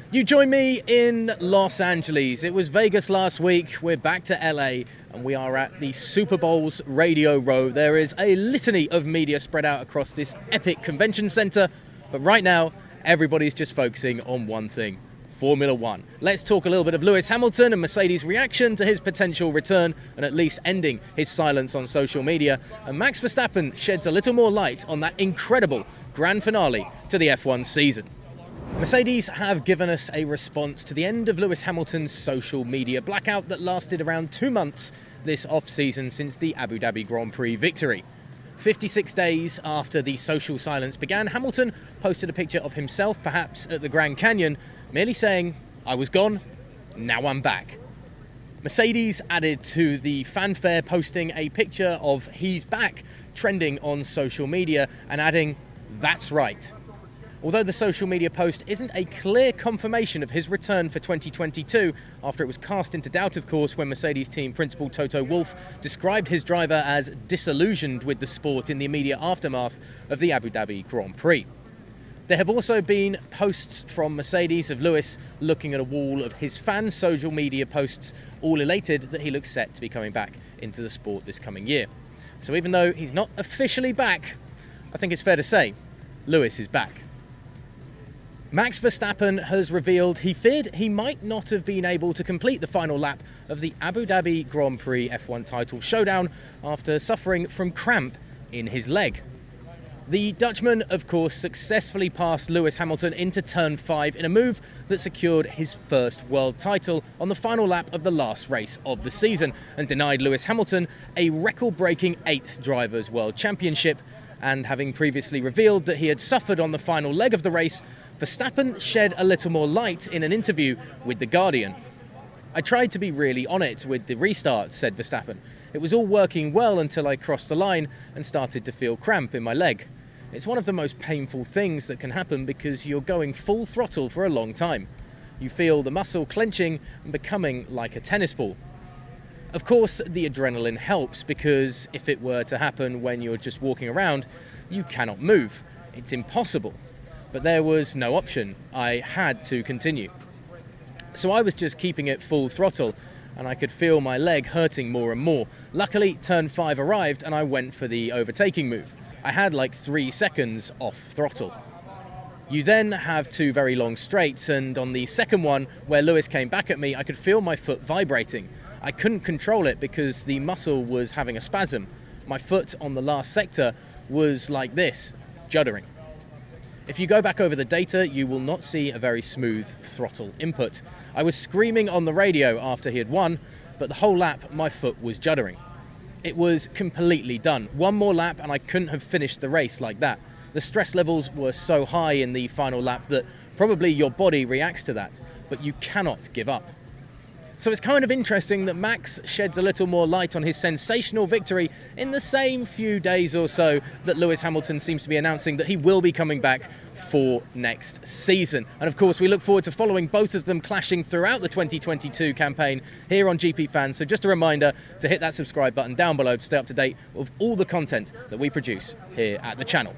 You join me in Los Angeles. It was Vegas last week. We're back to LA and we are at the Super Bowl's Radio Row. There is a litany of media spread out across this epic convention center, but right now everybody's just focusing on one thing: Formula One. Let's talk a little bit of Lewis Hamilton and Mercedes' reaction to his potential return and at least ending his silence on social media. And Max Verstappen sheds a little more light on that incredible grand finale to the F1 season. Mercedes have given us a response to the end of Lewis Hamilton's social media blackout that lasted around 2 months this off-season since the Abu Dhabi Grand Prix victory. 56 days after the social silence began, Hamilton posted a picture of himself, perhaps at the Grand Canyon, merely saying, "I was gone, now I'm back." Mercedes added to the fanfare, posting a picture of "he's back" trending on social media and adding, "That's right." Although the social media post isn't a clear confirmation of his return for 2022, after it was cast into doubt, of course, when Mercedes team principal Toto Wolff described his driver as disillusioned with the sport in the immediate aftermath of the Abu Dhabi Grand Prix. There have also been posts from Mercedes of Lewis looking at a wall of his fans' social media posts, all elated that he looks set to be coming back into the sport this coming year. So even though he's not officially back, I think it's fair to say Lewis is back. Max Verstappen has revealed he feared he might not have been able to complete the final lap of the Abu Dhabi Grand Prix F1 title showdown after suffering from cramp in his leg. The Dutchman, of course, successfully passed Lewis Hamilton into turn 5 in a move that secured his first world title on the final lap of the last race of the season and denied Lewis Hamilton a record-breaking 8th Drivers' World Championship. And having previously revealed that he had suffered on the final leg of the race, Verstappen shed a little more light in an interview with The Guardian. "I tried to be really on it with the restart," said Verstappen. "It was all working well until I crossed the line and started to feel cramp in my leg. It's one of the most painful things that can happen because you're going full throttle for a long time. You feel the muscle clenching and becoming like a tennis ball. Of course, the adrenaline helps because if it were to happen when you're just walking around, you cannot move. It's impossible. But there was no option. I had to continue. So I was just keeping it full throttle and I could feel my leg hurting more and more. Luckily, turn 5 arrived and I went for the overtaking move. I had like 3 seconds off throttle. You then have 2 very long straights, and on the second one, where Lewis came back at me, I could feel my foot vibrating. I couldn't control it because the muscle was having a spasm. My foot on the last sector was like this, juddering. If you go back over the data, you will not see a very smooth throttle input. I was screaming on the radio after he had won, but the whole lap, my foot was juddering. It was completely done. One more lap and I couldn't have finished the race like that. The stress levels were so high in the final lap that probably your body reacts to that, but you cannot give up." So it's kind of interesting that Max sheds a little more light on his sensational victory in the same few days or so that Lewis Hamilton seems to be announcing that he will be coming back for next season. And of course, we look forward to following both of them clashing throughout the 2022 campaign here on GPFans. So just a reminder to hit that subscribe button down below to stay up to date with all the content that we produce here at the channel.